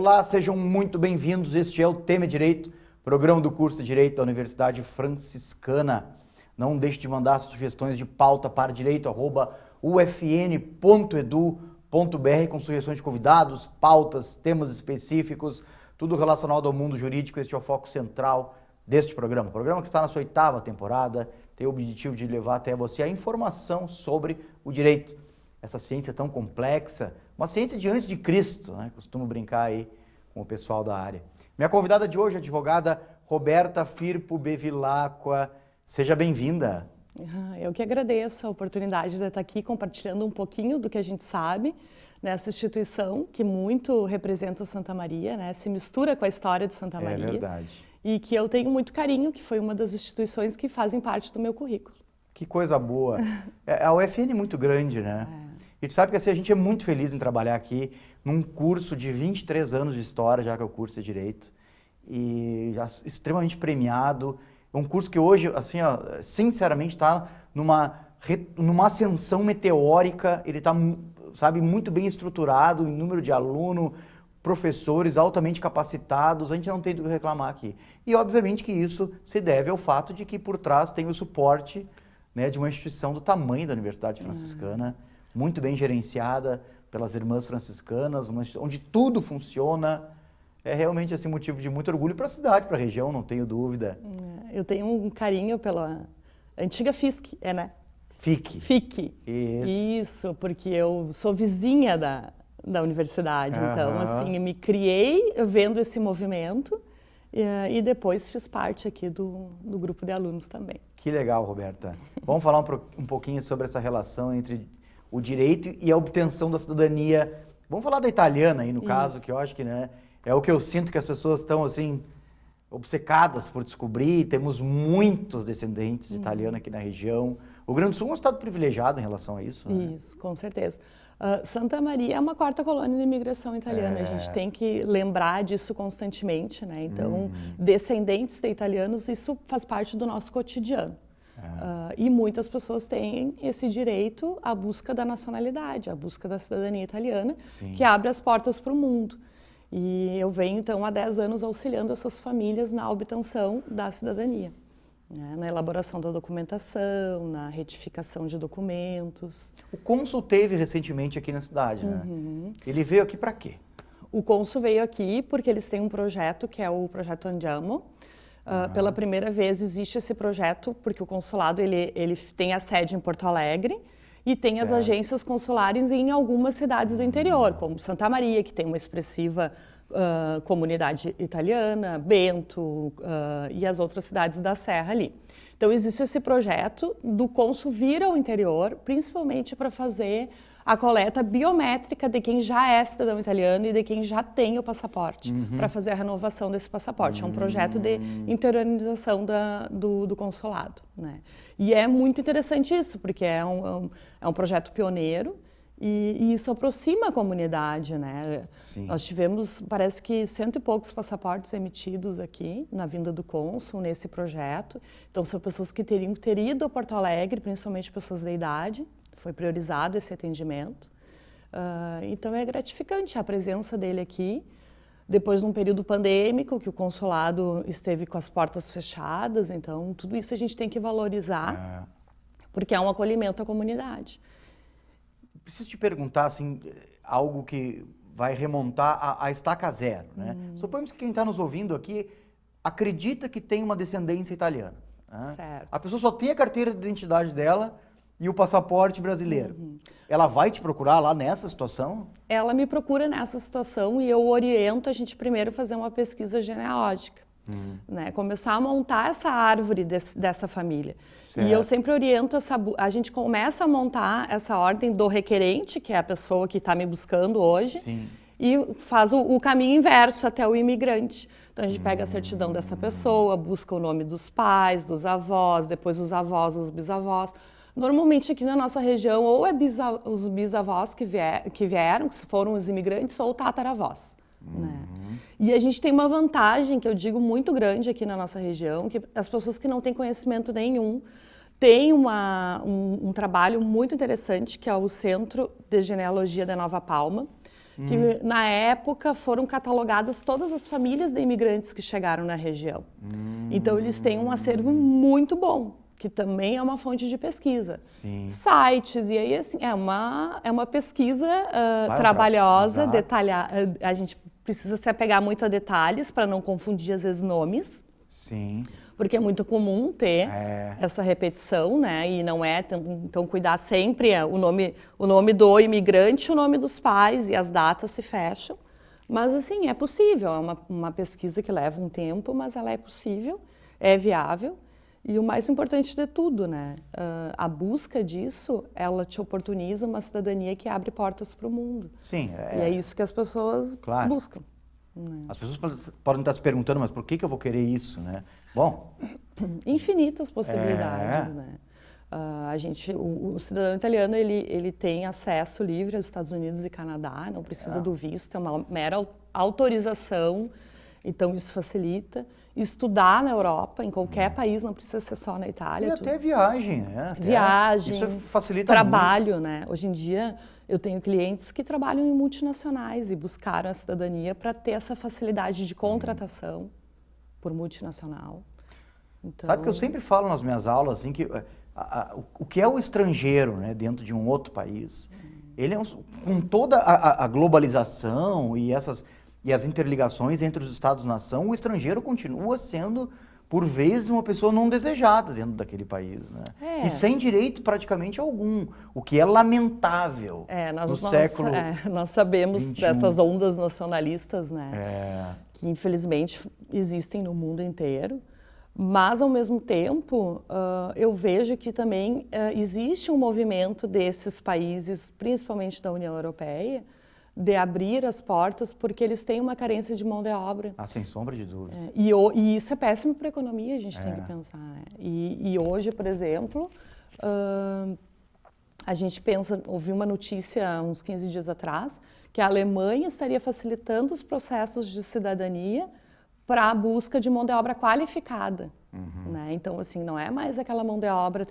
Olá, sejam muito bem-vindos. Este é o Tema Direito, programa do curso de Direito da Universidade Franciscana. Não deixe de mandar sugestões de pauta para direito@ufn.edu.br com sugestões de convidados, pautas, temas específicos, tudo relacionado ao mundo jurídico. Este é o foco central deste programa. O programa que está na sua 8ª temporada tem o objetivo de levar até você a informação sobre o direito. Essa ciência tão complexa, uma ciência de antes de Cristo, né? Costumo brincar aí com o pessoal da área. Minha convidada de hoje é a advogada Roberta Firpo Bevilacqua. Seja bem-vinda. Eu que agradeço a oportunidade de estar aqui compartilhando um pouquinho do que a gente sabe nessa instituição que muito representa Santa Maria, né? Se mistura com a história de Santa Maria. É verdade. E que eu tenho muito carinho, que foi uma das instituições que fazem parte do meu currículo. Que coisa boa. A UFN é muito grande, né? E tu sabe que assim, a gente é muito feliz em trabalhar aqui num curso de 23 anos de história, já que é o curso de Direito, e já extremamente premiado. É um curso que hoje, assim, ó, sinceramente, está numa ascensão meteórica. Ele está, sabe, muito bem estruturado em número de alunos, professores altamente capacitados. A gente não tem do que reclamar aqui. E, obviamente, que isso se deve ao fato de que por trás tem o suporte, né, de uma instituição do tamanho da Universidade Franciscana, muito bem gerenciada pelas irmãs franciscanas, onde tudo funciona. É realmente assim, motivo de muito orgulho para a cidade, para a região, não tenho dúvida. Eu tenho um carinho pela antiga FISC, né? FIC. FIC. Isso, porque eu sou vizinha da universidade, então assim, me criei vendo esse movimento e depois fiz parte aqui do grupo de alunos também. Que legal, Roberta. Vamos falar um pouquinho sobre essa relação entre o direito e a obtenção da cidadania. Vamos falar da italiana aí, no caso, que eu acho que, né, é o que eu sinto que as pessoas estão, assim, obcecadas por descobrir. Temos muitos descendentes de italiano aqui na região. O Rio Grande do Sul é um estado privilegiado em relação a isso, né? Isso, com certeza. Santa Maria é uma 4ª colônia de imigração italiana. A gente tem que lembrar disso constantemente, né? Então, descendentes de italianos, isso faz parte do nosso cotidiano. E muitas pessoas têm esse direito à busca da nacionalidade, à busca da cidadania italiana, que abre as portas para o mundo. E eu venho, então, há 10 anos auxiliando essas famílias na obtenção da cidadania, né? Na elaboração da documentação, na retificação de documentos. O cônsul teve recentemente aqui na cidade, né? Ele veio aqui para quê? O cônsul veio aqui porque eles têm um projeto que é o Projeto Andiamo. Pela primeira vez existe esse projeto porque o consulado ele tem a sede em Porto Alegre e tem as agências consulares em algumas cidades do interior, como Santa Maria, que tem uma expressiva comunidade italiana, Bento e as outras cidades da Serra ali. Então existe esse projeto do cônsul vir ao interior, principalmente para fazer a coleta biométrica de quem já é cidadão italiano e de quem já tem o passaporte, para fazer a renovação desse passaporte. É um projeto de interiorização do consulado, né? E é muito interessante isso, porque é um projeto pioneiro e isso aproxima a comunidade, né? Nós tivemos, parece que 100 e poucos passaportes emitidos aqui na vinda do cônsul nesse projeto. Então são pessoas que teriam que ter ido a Porto Alegre, principalmente pessoas da idade. Foi priorizado esse atendimento. Então é gratificante a presença dele aqui, depois de um período pandêmico, que o consulado esteve com as portas fechadas. Então tudo isso a gente tem que valorizar, porque é um acolhimento à comunidade. Preciso te perguntar, assim, algo que vai remontar a estaca zero, né? Suponhamos que quem está nos ouvindo aqui acredita que tem uma descendência italiana, né? Certo. A pessoa só tem a carteira de identidade dela e o passaporte brasileiro. Ela vai te procurar lá nessa situação? Ela me procura nessa situação e eu oriento a gente primeiro fazer uma pesquisa genealógica, né? Começar a montar essa árvore dessa família. Certo. E eu sempre oriento a gente começa a montar essa ordem do requerente, que é a pessoa que está me buscando hoje, e faz o caminho inverso até o imigrante. Então a gente pega a certidão dessa pessoa, busca o nome dos pais, dos avós, depois os avós, os bisavós. Normalmente aqui na nossa região, ou é os bisavós que vieram, que foram os imigrantes, ou tataravós. Né? E a gente tem uma vantagem, que eu digo, muito grande aqui na nossa região, que as pessoas que não têm conhecimento nenhum têm um trabalho muito interessante, que é o Centro de Genealogia da Nova Palma, que na época foram catalogadas todas as famílias de imigrantes que chegaram na região. Então eles têm um acervo muito bom, que também é uma fonte de pesquisa. Sim. Sites, e aí assim, é uma pesquisa trabalhosa, detalhada. A gente precisa se apegar muito a detalhes para não confundir, às vezes, nomes. Sim. Porque é muito comum ter essa repetição, né? E não é, então cuidar sempre o nome do imigrante, o nome dos pais e as datas se fecham. Mas assim, é possível, é uma pesquisa que leva um tempo, mas ela é possível, é viável. E o mais importante de tudo, né? A busca disso, ela te oportuniza uma cidadania que abre portas para o mundo. Sim. E é isso que as pessoas buscam. As pessoas podem estar se perguntando, mas por que eu vou querer isso, né? Bom... Infinitas possibilidades, né? O cidadão italiano, ele tem acesso livre aos Estados Unidos e Canadá, não precisa do visto, é uma mera autorização, então isso facilita. Estudar na Europa, em qualquer país, não precisa ser só na Itália. E até viagem, né? Viagens, isso facilita trabalho, muito. né? Hoje em dia, eu tenho clientes que trabalham em multinacionais e buscaram a cidadania para ter essa facilidade de contratação por multinacional. Então... Sabe que eu sempre falo nas minhas aulas, assim, que o que é o estrangeiro, né, dentro de um outro país, ele com toda a globalização e as interligações entre os Estados-nação, o estrangeiro continua sendo, por vezes, uma pessoa não desejada dentro daquele país, né? E sem direito praticamente algum, o que é lamentável no século nós sabemos 21. Dessas ondas nacionalistas, né? Que infelizmente existem no mundo inteiro, mas ao mesmo tempo eu vejo que também existe um movimento desses países, principalmente da União Europeia, de abrir as portas porque eles têm uma carência de mão de obra. Sem sombra de dúvida. E isso é péssimo para a economia, a gente tem que pensar. Né? E hoje, por exemplo, a gente ouvi uma notícia uns 15 dias atrás, que a Alemanha estaria facilitando os processos de cidadania para a busca de mão de obra qualificada. Né? Então, assim, não é mais aquela mão de obra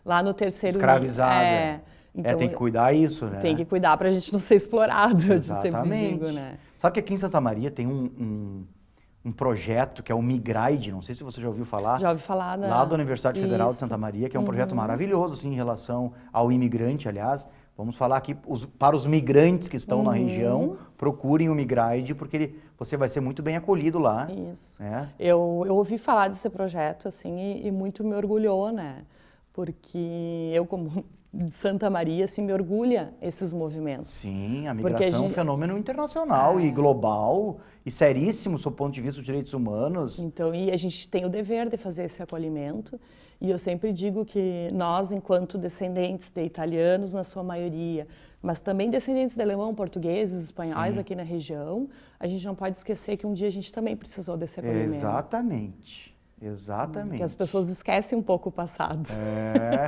lá no terceiro... Escravizada. Então, tem que cuidar isso, né? Tem que cuidar para a gente não ser explorado, Exatamente. Eu sempre digo, né? Sabe que aqui em Santa Maria tem um projeto que é o Migride, não sei se você já ouviu falar. Já ouvi falar. Lá da Universidade Federal de Santa Maria, que é um projeto maravilhoso, assim, em relação ao imigrante, aliás. Vamos falar aqui para os migrantes que estão na região, procurem o Migride, porque você vai ser muito bem acolhido lá. Isso. Eu ouvi falar desse projeto, assim, e muito me orgulhou, né? Porque eu, como de Santa Maria, assim, me orgulha esses movimentos. Sim, a migração é um fenômeno internacional e global e seríssimo sob o ponto de vista dos direitos humanos. Então, e a gente tem o dever de fazer esse acolhimento. E eu sempre digo que nós, enquanto descendentes de italianos, na sua maioria, mas também descendentes de alemão, portugueses, espanhóis aqui na região, a gente não pode esquecer que um dia a gente também precisou desse acolhimento. Exatamente. Exatamente. Que as pessoas esquecem um pouco o passado.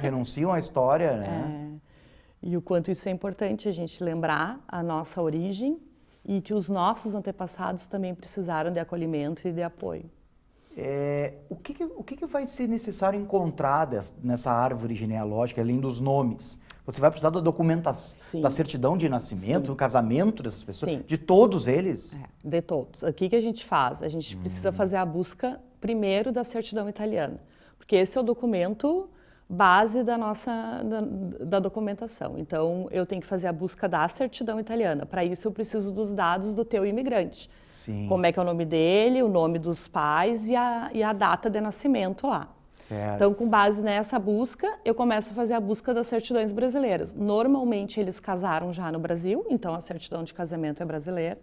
Renunciam à história, né? E o quanto isso é importante, a gente lembrar a nossa origem e que os nossos antepassados também precisaram de acolhimento e de apoio. O que vai ser necessário encontrar nessa árvore genealógica, além dos nomes? Você vai precisar da documentação, da certidão de nascimento, do casamento dessas pessoas? De todos eles? De todos. O que a gente faz? A gente precisa fazer a busca primeiro da certidão italiana, porque esse é o documento base da documentação. Então, eu tenho que fazer a busca da certidão italiana. Para isso, eu preciso dos dados do teu imigrante. Sim. Como é que é o nome dele, o nome dos pais e a data de nascimento lá. Certo. Então, com base nessa busca, eu começo a fazer a busca das certidões brasileiras. Normalmente, eles casaram já no Brasil, então a certidão de casamento é brasileira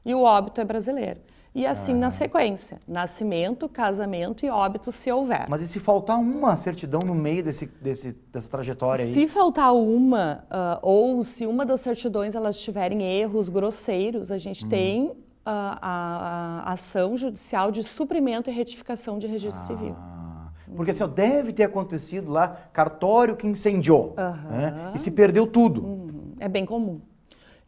e o óbito é brasileiro. E assim na sequência, nascimento, casamento e óbito, se houver. Mas e se faltar uma certidão no meio dessa trajetória aí? Se faltar uma, ou se uma das certidões elas tiverem erros grosseiros, a gente tem a ação judicial de suprimento e retificação de registro civil. Porque assim, deve ter acontecido lá, cartório que incendiou, né? E se perdeu tudo. É bem comum.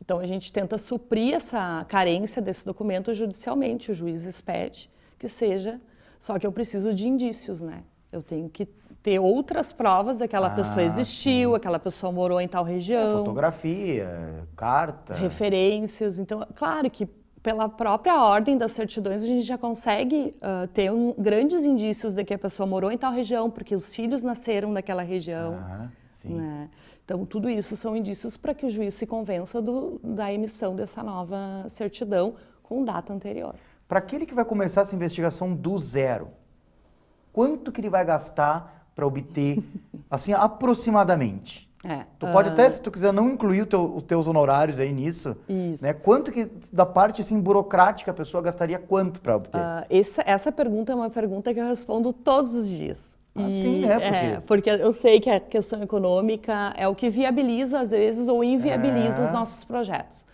Então, a gente tenta suprir essa carência desse documento judicialmente. O juiz expede que seja, só que eu preciso de indícios, né? Eu tenho que ter outras provas daquela pessoa existiu, aquela pessoa morou em tal região. Fotografia, carta. Referências. Então, claro que pela própria ordem das certidões a gente já consegue ter grandes indícios de que a pessoa morou em tal região, porque os filhos nasceram naquela região. Sim. Né? Então, tudo isso são indícios para que o juiz se convença da emissão dessa nova certidão com data anterior. Para aquele que vai começar essa investigação do zero, quanto que ele vai gastar para obter, assim, aproximadamente? Tu pode até, se tu quiser, não incluir os teus honorários aí nisso. Isso. Né? Quanto que, da parte assim, burocrática, a pessoa gastaria quanto para obter? Essa pergunta é uma pergunta que eu respondo todos os dias. Sim, né? Porque eu sei que a questão econômica é o que viabiliza, às vezes, ou inviabiliza os nossos projetos.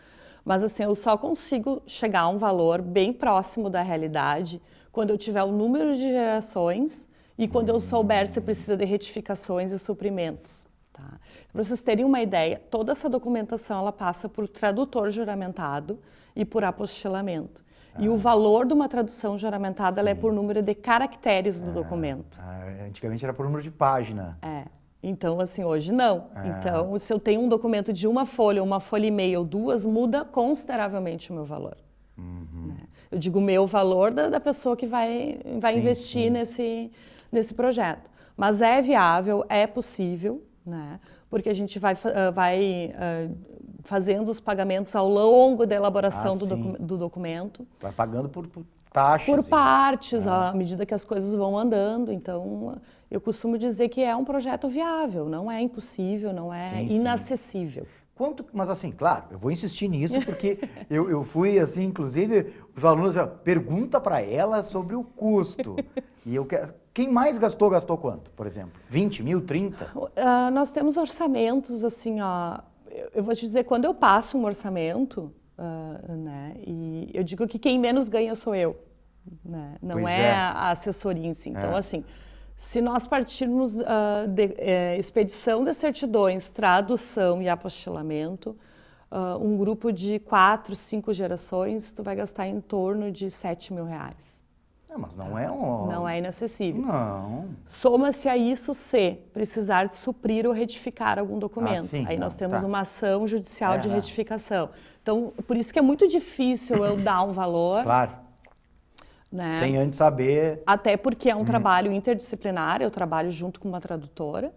Mas, assim, eu só consigo chegar a um valor bem próximo da realidade quando eu tiver o número de gerações e quando eu souber se precisa de retificações e suprimentos. Tá? Para vocês terem uma ideia, toda essa documentação ela passa por tradutor juramentado e por apostilamento. E o valor de uma tradução juramentada ela é por número de caracteres do documento. Antigamente era por número de página. Então, assim, hoje não. Então, se eu tenho um documento de uma folha e meia ou duas, muda consideravelmente o meu valor. Né? Eu digo o meu valor da pessoa que vai investir nesse projeto. Mas é viável, é possível, né? Porque a gente vai fazendo os pagamentos ao longo da elaboração do documento. Vai pagando por taxas. Por partes, à medida que as coisas vão andando. Então, eu costumo dizer que é um projeto viável, não é impossível, não é inacessível. Mas assim, claro, eu vou insistir nisso porque eu fui assim, inclusive, os alunos pergunta para ela sobre o custo. E eu quero... Quem mais gastou quanto, por exemplo? 20 mil, 30? Nós temos orçamentos, assim, eu vou te dizer, quando eu passo um orçamento, né, e eu digo que quem menos ganha sou eu, né, não é a assessoria em si. Então, assim, se nós partirmos de expedição de certidões, tradução e apostilamento, um grupo de 4, 5 gerações, tu vai gastar em torno de R$7 mil. Mas não é Não é inacessível. Não. Soma-se a isso se precisar de suprir ou retificar algum documento. Aí nós temos uma ação judicial de retificação. Então, por isso que é muito difícil eu dar um valor. Claro. Né? Sem antes saber. Até porque é um trabalho interdisciplinar, eu trabalho junto com uma tradutora.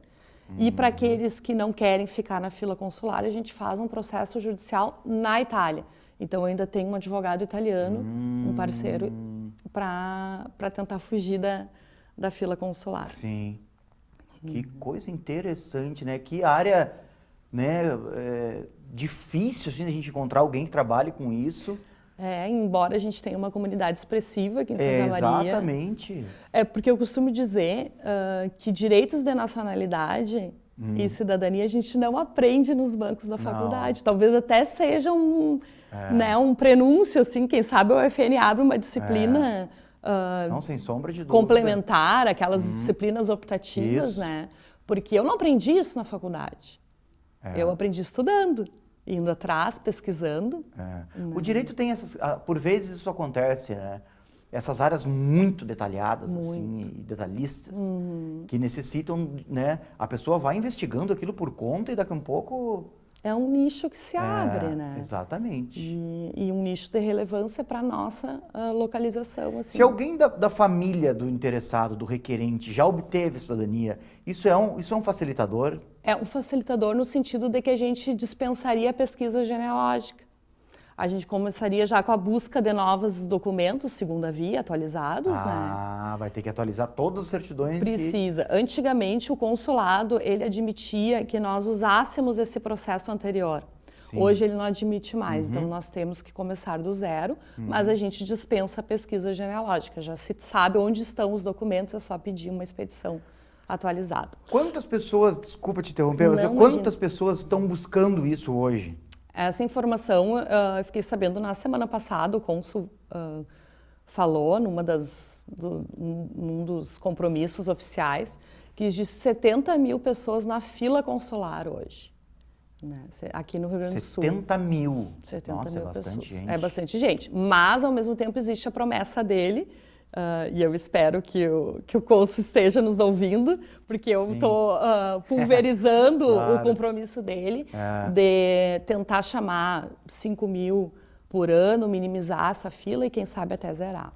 E para aqueles que não querem ficar na fila consular, a gente faz um processo judicial na Itália. Então, eu ainda tenho um advogado italiano, um parceiro, para tentar fugir da fila consular. Sim. Que coisa interessante, né? Que área, né, difícil assim, a gente encontrar alguém que trabalhe com isso. Embora a gente tenha uma comunidade expressiva aqui em Santa Maria. Exatamente. Porque eu costumo dizer que direitos de nacionalidade e cidadania a gente não aprende nos bancos da faculdade. Talvez até seja um prenúncio, assim, quem sabe o UFN abre uma disciplina não, sem sombra de dúvida. Complementar, aquelas disciplinas optativas, né? Porque eu não aprendi isso na faculdade. Eu aprendi estudando, indo atrás, pesquisando. O direito tem essas... Por vezes isso acontece, né? Essas áreas muito detalhadas, assim, e detalhistas, que necessitam, né? A pessoa vai investigando aquilo por conta e daqui a um pouco... É um nicho que se abre, né? Exatamente. E um nicho de relevância para a nossa localização. Assim. Se alguém da família do interessado, do requerente, já obteve cidadania, isso é um facilitador? É um facilitador no sentido de que a gente dispensaria a pesquisa genealógica. A gente começaria já com a busca de novos documentos, segunda via, atualizados, né? Vai ter que atualizar todas as certidões. Precisa. Antigamente, o consulado, ele admitia que nós usássemos esse processo anterior. Sim. Hoje, ele não admite mais. Então, nós temos que começar do zero, mas a gente dispensa a pesquisa genealógica. Já se sabe onde estão os documentos, é só pedir uma expedição atualizada. Quantas pessoas, desculpa te interromper, quantas pessoas estão buscando isso hoje? Essa informação eu fiquei sabendo na semana passada, o cônsul falou num dos compromissos oficiais que existe 70 mil pessoas na fila consular hoje, né? Aqui no Rio Grande do Sul. 70 mil? 70 Nossa, mil é bastante pessoas. gente. É bastante gente, mas ao mesmo tempo existe a promessa dele E eu espero que o cônsul esteja nos ouvindo, porque eu estou pulverizando claro. O compromisso dele de tentar chamar 5 mil por ano, minimizar essa fila e quem sabe até zerar.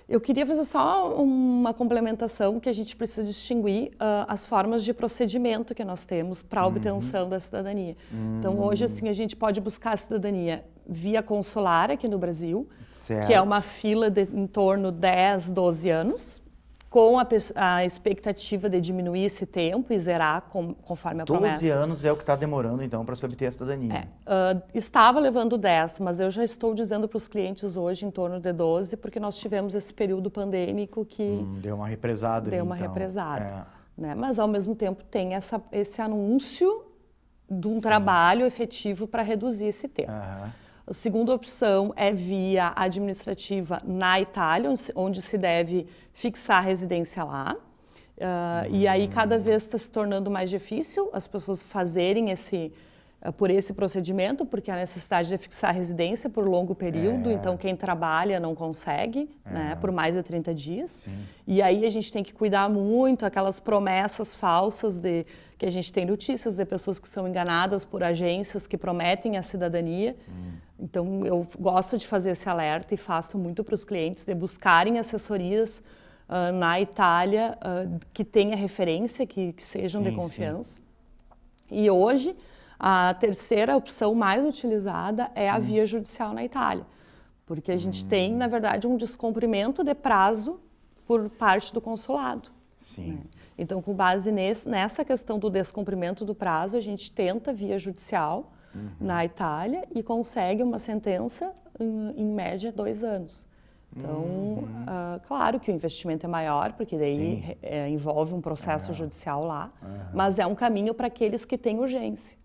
Eu queria fazer só uma complementação que a gente precisa distinguir as formas de procedimento que nós temos para a obtenção da cidadania. Então, hoje, assim, a gente pode buscar a cidadania via consular aqui no Brasil, certo. Que é uma fila de em torno de 10, 12 anos, com a expectativa de diminuir esse tempo e zerar conforme a promessa. 12 anos é o que está demorando, então, para se obter a cidadania. Estava levando 10, mas eu já estou dizendo para os clientes hoje em torno de 12, porque nós tivemos esse período pandêmico que... deu uma represada. Deu uma represada. Né? Mas, ao mesmo tempo, tem esse anúncio de um trabalho efetivo para reduzir esse tempo. A segunda opção é via administrativa na Itália, onde se deve fixar a residência lá. E aí cada vez está se tornando mais difícil as pessoas fazerem por esse procedimento, porque a necessidade de fixar a residência por longo período, então quem trabalha não consegue, né, por mais de 30 dias. Sim. E aí a gente tem que cuidar muito aquelas promessas falsas que a gente tem notícias de pessoas que são enganadas por agências que prometem a cidadania. Então eu gosto de fazer esse alerta e faço muito para os clientes de buscarem assessorias na Itália que tenha referência, que sejam de confiança. E hoje a terceira opção mais utilizada é a via judicial na Itália, porque a gente tem, na verdade, um descumprimento de prazo por parte do consulado. Sim. Né? Então, com base nessa questão do descumprimento do prazo, a gente tenta via judicial na Itália e consegue uma sentença em média 2 anos. Então, claro que o investimento é maior, porque daí envolve um processo judicial lá, mas é um caminho para aqueles que têm urgência.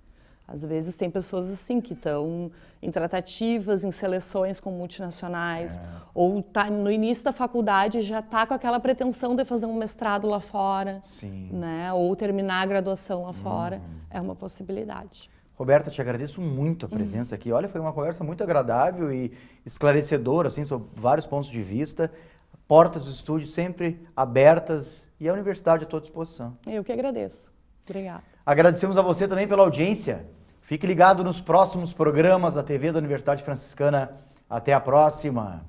Às vezes tem pessoas assim que estão em tratativas, em seleções com multinacionais, ou tá no início da faculdade e já está com aquela pretensão de fazer um mestrado lá fora, né? Ou terminar a graduação lá fora, é uma possibilidade. Roberta, te agradeço muito a presença aqui. Olha, foi uma conversa muito agradável e esclarecedora, assim, sobre vários pontos de vista. Portas do estúdio sempre abertas e a universidade à tua disposição. Eu que agradeço. Obrigada. Agradecemos a você também pela audiência. Fique ligado nos próximos programas da TV da Universidade Franciscana. Até a próxima!